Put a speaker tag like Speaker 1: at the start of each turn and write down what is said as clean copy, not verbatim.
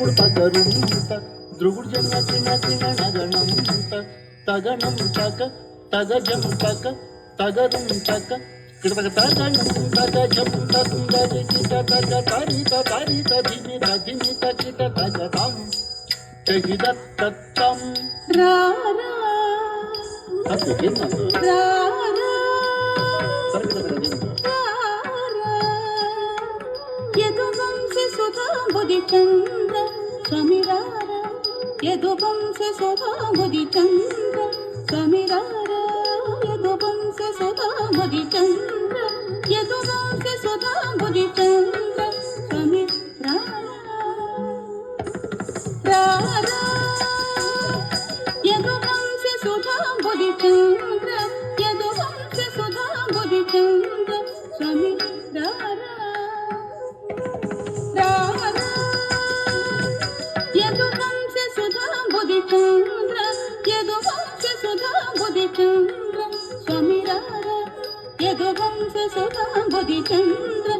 Speaker 1: దుగుడు తగరుంత దృగుడు జమ చిన్న చిన్న నగణం తగణం తగ తగజం తగ తగరుం తగ కిడతగ తగణం తగజం తగ తగ తరిత తరిత ధిమి ధిమి తగిట తగతం తగిద తత్తం
Speaker 2: రారా రారా యదువంశి సుధా బుధి చంద్ర స్వామిరార యదువంశి సుధా బుధి చంద్ర స్వామిరార యదువంశి సుధా బుధి చంద్ర యదువంశి సుధా బుధి చంద్ర స్వామిరార రారా యదువంశి సుధా బుధి చంద్ర యదువంశి సుధా బుధి చంద్ర స్వామిరార యదువంశి సుధా బుధి చంద్ర యదువంశి సుధా బుధి చంద్ర స్వామిరార యదువంశి సుధా బుధి చంద్ర